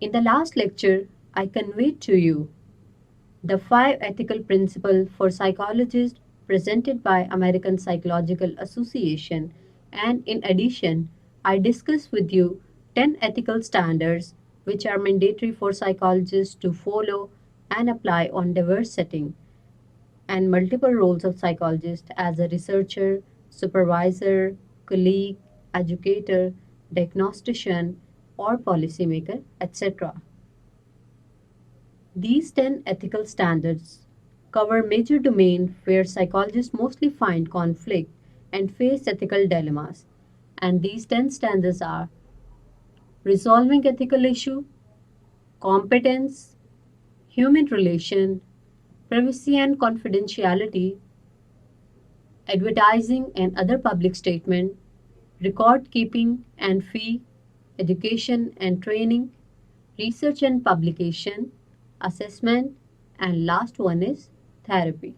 In the last lecture, I conveyed to you the 5 ethical principles for psychologists presented by American Psychological Association, and in addition, I discussed with you 10 ethical standards which are mandatory for psychologists to follow and apply on diverse settings, and multiple roles of psychologist as a researcher, supervisor, colleague, educator, diagnostician, or policymaker, etc. These 10 ethical standards cover major domains where psychologists mostly find conflict and face ethical dilemmas. And these 10 standards are resolving ethical issue, competence, human relation, privacy and confidentiality, advertising and other public statement, record keeping and fee, education and training, research and publication, assessment, and last one is therapy.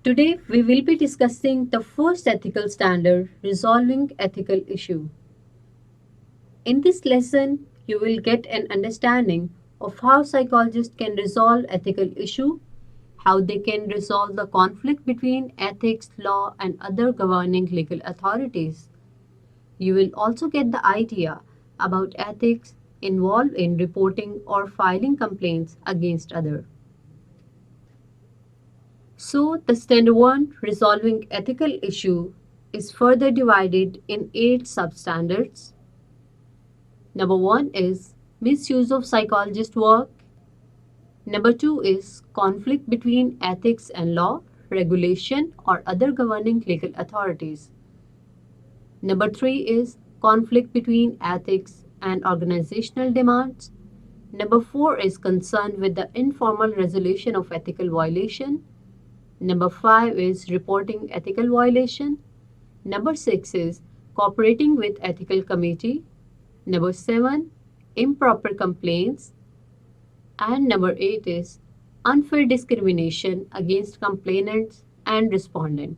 Today we will be discussing the first ethical standard, resolving ethical issue. In this lesson, you will get an understanding of how psychologists can resolve ethical issue, how they can resolve the conflict between ethics, law, and other governing legal authorities. You will also get the idea about ethics involved in reporting or filing complaints against others. So, the standard 1, resolving ethical issue, is further divided in 8 substandards. Number 1 is misuse of psychologist work. Number 2 is conflict between ethics and law, regulation, or other governing legal authorities. Number 3 is conflict between ethics and organizational demands. Number 4 is concerned with the informal resolution of ethical violation. Number 5 is reporting ethical violation. Number 6 is cooperating with ethical committee. Number 7, improper complaints. And number 8 is unfair discrimination against complainants and respondent.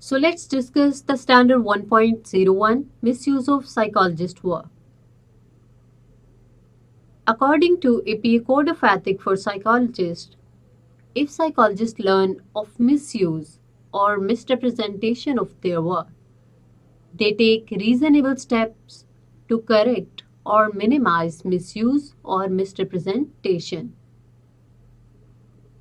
So let's discuss the standard 1.01, misuse of psychologist work. According to APA Code of Ethics for Psychologists, if psychologists learn of misuse or misrepresentation of their work, they take reasonable steps to correct or minimize misuse or misrepresentation.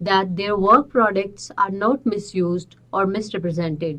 that their work products are not misused or misrepresented.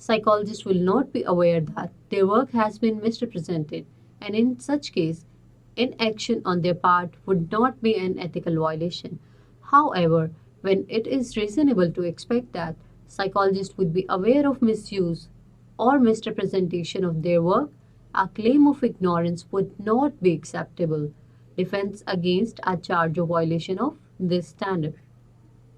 psychologists will not be aware that their work has been misrepresented, and in such case, inaction on their part would not be an ethical violation. However, when it is reasonable to expect that psychologists would be aware of misuse or misrepresentation of their work, a claim of ignorance would not be acceptable defense against a charge of violation of this standard.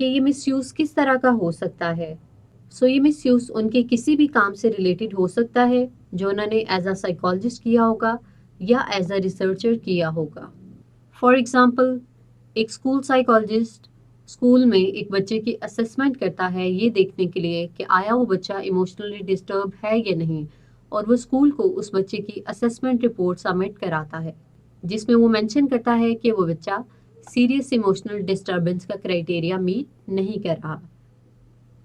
کہ یہ مس use کس طرح کا ہو سکتا ہے. سو یہ مس use ان کے کسی بھی کام سے ریلیٹڈ ہو سکتا ہے جو انہوں نے ایز اے سائیکالوجسٹ کیا ہوگا یا ایز اے ریسرچر کیا ہوگا. فار ایگزامپل، ایک اسکول سائیکالوجسٹ اسکول میں ایک بچے کی اسسمنٹ کرتا ہے یہ دیکھنے کے لیے کہ آیا وہ بچہ ایموشنلی ڈسٹرب ہے یا نہیں، اور وہ اسکول کو اس بچے کی اسسمنٹ رپورٹ سبمٹ کراتا ہے جس میں وہ مینشن کرتا ہے کہ وہ بچہ سیریس ایموشنل ڈسٹربنس کا کرائٹیریا میٹ نہیں کر رہا.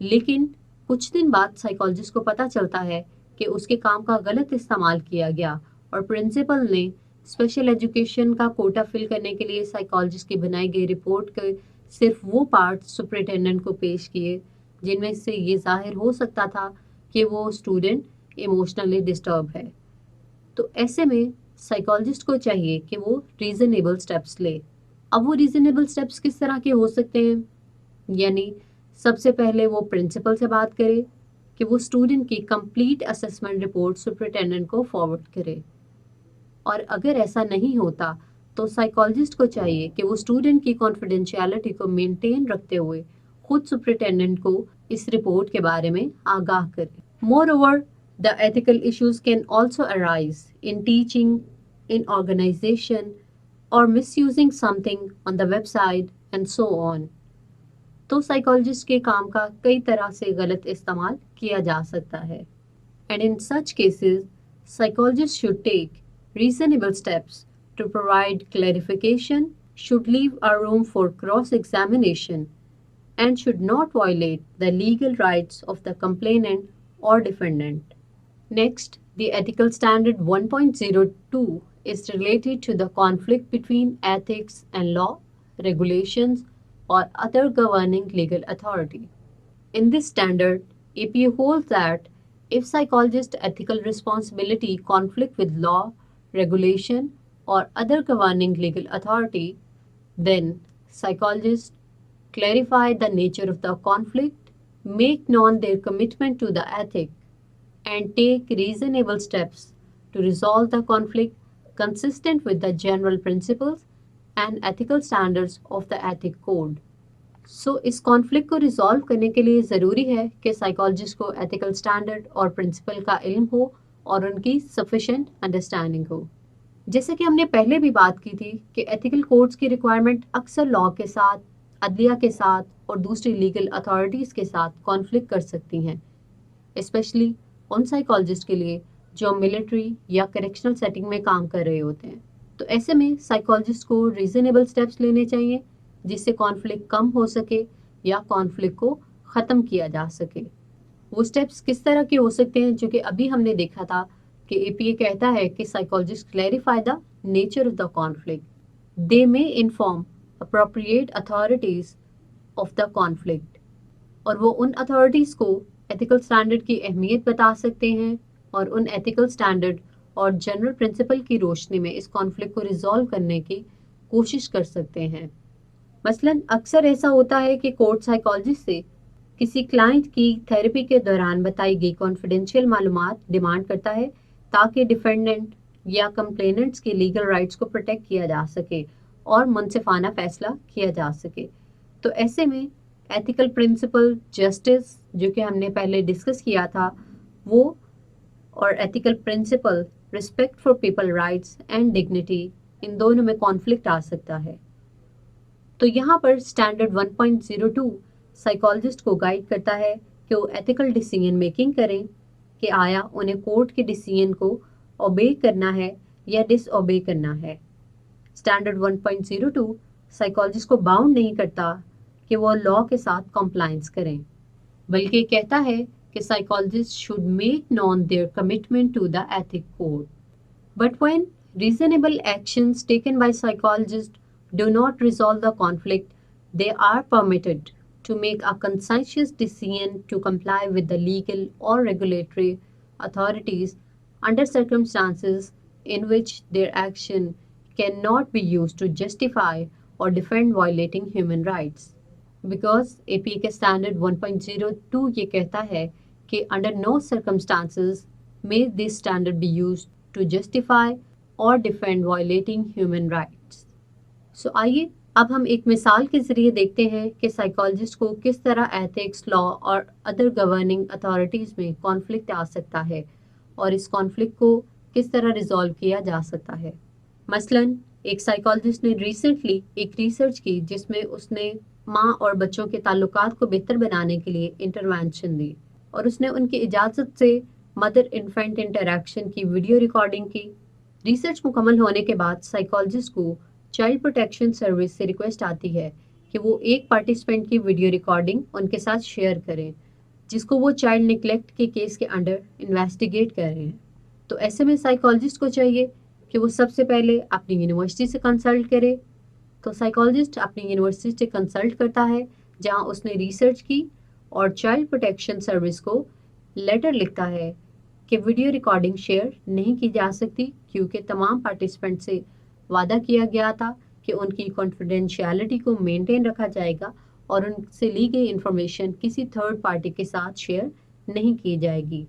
لیکن کچھ دن بعد سائیکالوجسٹ کو پتہ چلتا ہے کہ اس کے کام کا غلط استعمال کیا گیا اور پرنسپل نے اسپیشل ایجوکیشن کا کوٹا فل کرنے کے لیے سائیکالوجسٹ کی بنائی گئی رپورٹ کے صرف وہ پارٹ سپرنٹینڈنٹ کو پیش کیے جن میں سے یہ ظاہر ہو سکتا تھا کہ وہ اسٹوڈنٹ ایموشنلی ڈسٹرب ہے. تو ایسے میں سائیکالوجسٹ کو چاہیے کہ وہ ریزنیبل سٹیپس لے. اب وہ ریزنیبل سٹیپس کس طرح کے ہو سکتے ہیں؟ یعنی سب سے پہلے وہ پرنسپل سے بات کرے کہ وہ اسٹوڈنٹ کی کمپلیٹ اسسمنٹ رپورٹ سپرنٹینڈنٹ کو فارورڈ کرے، اور اگر ایسا نہیں ہوتا تو سائیکالوجسٹ کو چاہیے کہ وہ اسٹوڈنٹ کی کانفیڈینشیلٹی کو مینٹین رکھتے ہوئے خود سپرنٹینڈنٹ کو اس رپورٹ کے بارے میں آگاہ کرے. مور over, the ethical issues can also arise in teaching, in organization, or misusing something on the website and so on. تو سائیکالوجسٹ کے کام کا کئی طرح سے غلط استعمال کیا جا سکتا ہے. And in such cases, psychologists should take reasonable steps to provide clarification, should leave a room for cross-examination, and should not violate the legal rights of the complainant or defendant. Next, the ethical standard 1.02 is related to the conflict between ethics and law, regulations, or other governing legal authority. In this standard, APA holds that if psychologist's ethical responsibility conflict with law, regulation, or other governing legal authority, then psychologists clarify the nature of the conflict, make known their commitment to the ethic, and take reasonable steps to resolve the conflict consistent with the general principles and ethical standards of the ethic code. So اس conflict کو resolve کرنے کے لیے ضروری ہے کہ psychologist کو ethical standard اور پرنسپل کا علم ہو اور ان کی سفیشینٹ انڈرسٹینڈنگ ہو. جیسے کہ ہم نے پہلے بھی بات کی تھی کہ ایتھیکل کوڈز کی ریکوائرمنٹ اکثر لاء کے ساتھ، عدلیہ کے ساتھ اور دوسری لیگل اتھارٹیز کے ساتھ کانفلکٹ کر سکتی ہیں، اسپیشلی ان سائیکالوجسٹ کے لیے جو ملٹری یا کریکشنل سیٹنگ میں کام کر رہے ہوتے ہیں. تو ایسے میں سائیکالوجسٹ کو ریزنیبل اسٹیپس لینے چاہیے جس سے کانفلکٹ کم ہو سکے یا کانفلکٹ کو ختم کیا جا سکے. وہ اسٹیپس کس طرح کے ہو سکتے ہیں جو کہ ابھی ہم نے دیکھا تھا کہ اے پی اے کہتا ہے کہ psychologist clarify the nature of the conflict. They may inform appropriate authorities of the conflict, اور وہ ان اتھارٹیز کو ایتھیکل اسٹینڈرڈ کی اہمیت بتا سکتے ہیں اور ان ایتھیکل اسٹینڈرڈ اور جنرل پرنسپل کی روشنی میں اس کانفلکٹ کو ریزالو کرنے کی کوشش کر سکتے ہیں. مثلاً اکثر ایسا ہوتا ہے کہ کورٹ سائیکالوجسٹ سے کسی کلائنٹ کی تھیراپی کے دوران بتائی گئی کانفیڈینشیل معلومات ڈیمانڈ کرتا ہے تاکہ ڈیفینڈنٹ یا کمپلیننٹس کے لیگل رائٹس کو پروٹیکٹ کیا جا سکے اور منصفانہ فیصلہ کیا جا سکے. تو ایسے میں ایتھیکل پرنسپل جسٹس جو کہ ہم نے پہلے ڈسکس کیا تھا وہ، اور ethical principle respect for people rights and dignity, ان دونوں میں کانفلکٹ آ سکتا ہے. تو یہاں پر اسٹینڈرڈ 1.02 سائیکالوجسٹ کو گائیڈ کرتا ہے کہ وہ ایتھیکل ڈیسیژن میکنگ کریں کہ آیا انہیں کورٹ کے ڈیسیژن کو اوبے کرنا ہے یا ڈس اوبے کرنا ہے. اسٹینڈرڈ 1.02 سائیکالوجسٹ کو باؤنڈ نہیں کرتا کہ وہ لاء کے ساتھ کمپلائنس کریں، بلکہ کہتا ہے کہ psychologists should make known their commitment to the ethic code. But when reasonable actions taken by psychologists do not resolve the conflict, they are permitted to make a conscientious decision to comply with the legal or regulatory authorities under circumstances in which their action cannot be used to justify or defend violating human rights. Because APA کے standard 1.02 یہ کہتا ہے کہ under no circumstances may this standard be used to justify or defend violating human rights. So آئیے اب ہم ایک مثال کے ذریعے دیکھتے ہیں کہ سائیکالوجسٹ کو کس طرح ایتھکس، لا اور ادر گورننگ اتھارٹیز میں کانفلکٹ آ سکتا ہے اور اس کانفلکٹ کو کس طرح ریزالو کیا جا سکتا ہے۔ مثلاً ایک سائیکالوجسٹ نے ریسنٹلی ایک ریسرچ کی جس میں اس نے ماں اور بچوں کے تعلقات کو بہتر بنانے کے لیے انٹروینشن دی، اور اس نے ان کی اجازت سے مدر انفینٹ انٹریکشن کی ویڈیو ریکارڈنگ کی۔ ریسرچ مکمل ہونے کے بعد سائیکالوجسٹ کو چائلڈ پروٹیکشن سروس سے ریکویسٹ آتی ہے کہ وہ ایک پارٹیسپینٹ کی ویڈیو ریکارڈنگ ان کے ساتھ شیئر کریں جس کو وہ چائلڈ نیگلیکٹ کے کیس کے انڈر انویسٹیگیٹ کر رہے ہیں۔ تو ایسے میں سائیکالوجسٹ کو چاہیے کہ وہ سب سے پہلے اپنی یونیورسٹی سے کنسلٹ کرے۔ تو سائیکالوجسٹ اپنی یونیورسٹی سے کنسلٹ کرتا ہے جہاں اس نے ریسرچ کی، اور چائلڈ پروٹیکشن سروس کو لیٹر لکھتا ہے کہ ویڈیو ریکارڈنگ شیئر نہیں کی جا سکتی کیونکہ تمام پارٹیسپینٹ سے وعدہ کیا گیا تھا کہ ان کی کانفیڈینشیلٹی کو مینٹین رکھا جائے گا اور ان سے لی گئی انفارمیشن کسی تھرڈ پارٹی کے ساتھ شیئر نہیں کی جائے گی۔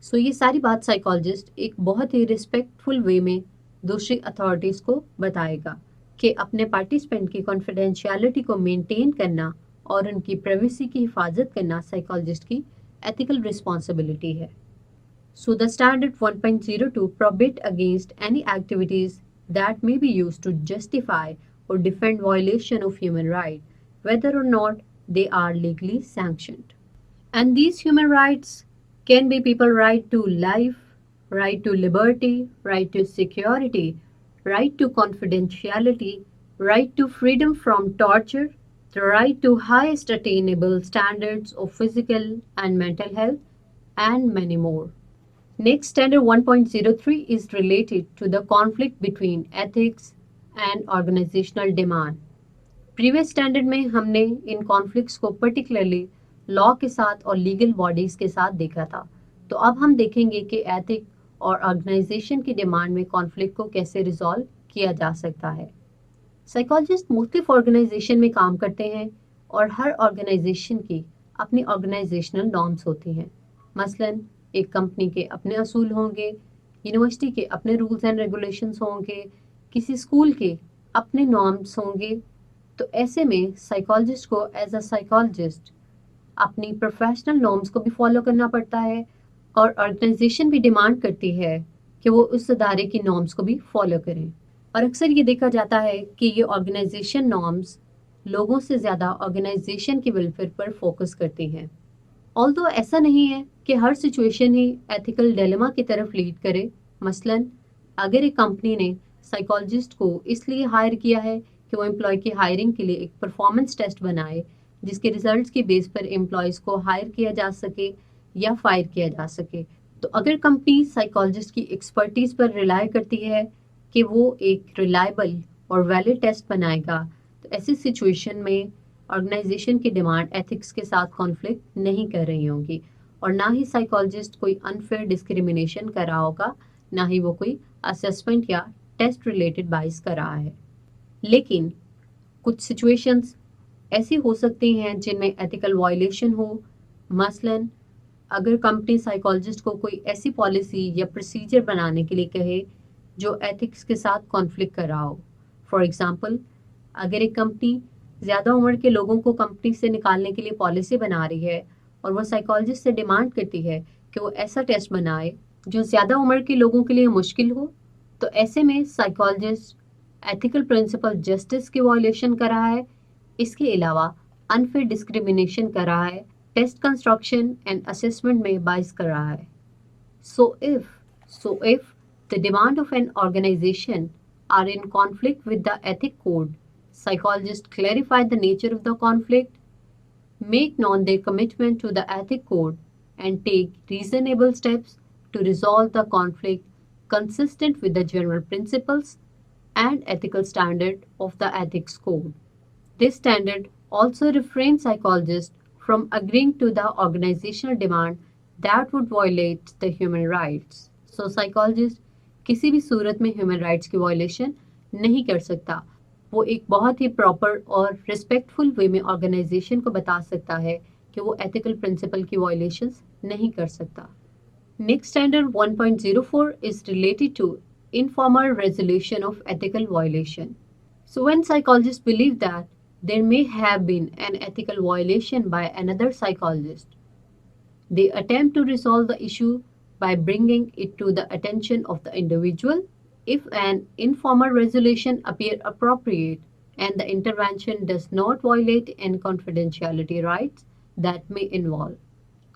سو یہ ساری بات سائیکالوجسٹ ایک بہت ہی ریسپیکٹفل وے میں دوسری اتھارٹیز کو بتائے گا کہ اپنے پارٹیسپینٹ کی کانفیڈینشیلٹی کو مینٹین کرنا اور ان کی پرائیویسی کی حفاظت کرنا سائیکالوجسٹ کی ایتھیکل رسپانسبلٹی ہے۔ So the standard 1.02 prohibit against any activities that may be used to justify or defend violation of human rights, whether or not they are legally sanctioned. And these human rights can be people's right to life, right to liberty, right to security, right to confidentiality, right to freedom from torture, the right to highest attainable standards of physical and mental health, and many more. Next, standard 1.03 is related to the conflict between ethics and organizational demand. Previous standard میں ہم نے ان conflicts کو particularly لا کے ساتھ اور legal bodies کے ساتھ دیکھا تھا، تو اب ہم دیکھیں گے کہ ایتھک اور آرگنائزیشن کی ڈیمانڈ میں کانفلکٹ کو کیسے ریزالو کیا جا سکتا ہے۔ سائیکالوجسٹ مختلف آرگنائزیشن میں کام کرتے ہیں اور ہر آرگنائزیشن کی اپنی آرگنائزیشنل نارمز ہوتی ہیں۔ مثلاً ایک کمپنی کے اپنے اصول ہوں گے، یونیورسٹی کے اپنے رولز اینڈ ریگولیشنز ہوں گے، کسی اسکول کے اپنے نارمز ہوں گے۔ تو ایسے میں سائیکالوجسٹ کو ایز اے سائیکالوجسٹ اپنی پروفیشنل نارمز کو بھی فالو کرنا پڑتا ہے، اور آرگنائزیشن بھی ڈیمانڈ کرتی ہے کہ وہ اس ادارے کی نارمز کو بھی فالو کریں، اور اکثر یہ دیکھا جاتا ہے کہ یہ آرگنائزیشن نارمز لوگوں سے زیادہ آرگنائزیشن کی ویلفیئر پر فوکس کرتی ہیں۔ آلدو ایسا نہیں ہے کہ ہر سچویشن ہی ایتھیکل ڈیلیما کی طرف لیڈ کرے۔ مثلاً اگر ایک کمپنی نے سائیکالوجسٹ کو اس لیے ہائر کیا ہے کہ وہ امپلائی کی ہائرنگ کے لیے ایک پرفارمنس ٹیسٹ بنائے جس کے ریزلٹس کی بیس پر امپلائیز کو ہائر کیا جا سکے یا فائر کیا جا سکے، تو اگر کمپنی سائیکالوجسٹ کی ایکسپرٹیز پر ریلائی کرتی ہے کہ وہ ایک ریلائبل اور ویلڈ ٹیسٹ بنائے گا، تو ایسی سچویشن میں آرگنائزیشن کی ڈیمانڈ ایتھکس کے ساتھ کانفلکٹ نہیں کر رہی ہوں گی، اور نہ ہی سائیکالوجسٹ کوئی انفیئر ڈسکریمنیشن کر رہا ہوگا، نہ ہی وہ کوئی اسیسمنٹ یا ٹیسٹ ریلیٹڈ بائس کر رہا ہے۔ لیکن کچھ سچویشنز ایسی ہو سکتی ہیں جن میں ایتھیکل وائلیشن ہو۔ مثلاً اگر کمپنی سائیکالوجسٹ کو کوئی ایسی پالیسی یا پروسیجر بنانے کے لیے کہے جو ایتھکس کے ساتھ کانفلکٹ کر رہا ہو۔ فار ایگزامپل، اگر ایک کمپنی زیادہ عمر کے لوگوں کو کمپنی سے نکالنے کے لیے پالیسی بنا رہی ہے اور وہ سائیکالوجسٹ سے ڈیمانڈ کرتی ہے کہ وہ ایسا ٹیسٹ بنائے جو زیادہ عمر کے لوگوں کے لیے مشکل ہو، تو ایسے میں سائیکالوجسٹ ایتھیکل پرنسپل جسٹس کی وائلیشن کر رہا ہے، اس کے علاوہ انفیئر ڈسکریمنیشن کر رہا ہے، ٹیسٹ کنسٹرکشن اینڈ اسسمنٹ میں باعث کر رہا ہے۔ So if the demand of an organization are in conflict with the ethic code, psychologists clarify the nature of the conflict, make known their commitment to the ethic code, and take reasonable steps to resolve the conflict consistent with the general principles and ethical standard of the ethics code. This standard also refrains psychologists from agreeing to the organizational demand that would violate the human rights. So psychologist کسی بھی صورت میں human rights کی violation نہیں کر سکتا، وہ ایک بہت ہی پراپر اور ریسپیکٹفل وے میں آرگنائزیشن کو بتا سکتا ہے کہ وہ ایتھیکل پرنسپل کی وائلیشنز نہیں کر سکتا۔ Next standard 1.04 is related to informal resolution of ethical violation. So when psychologists believe that there may have been an ethical violation by another psychologist, they attempt to resolve the issue by bringing it to the attention of the individual. If an informal resolution appears appropriate and the intervention does not violate any confidentiality rights that may involve.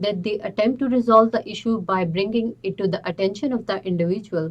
that they attempt to resolve the issue by bringing it to the attention of the individual,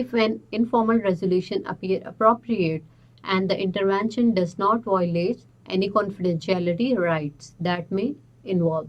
if an informal resolution appear appropriate and the intervention does not violate any confidentiality rights that may involve,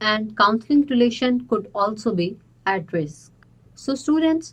and counseling relation could also be at risk. So students,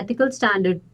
ethical standard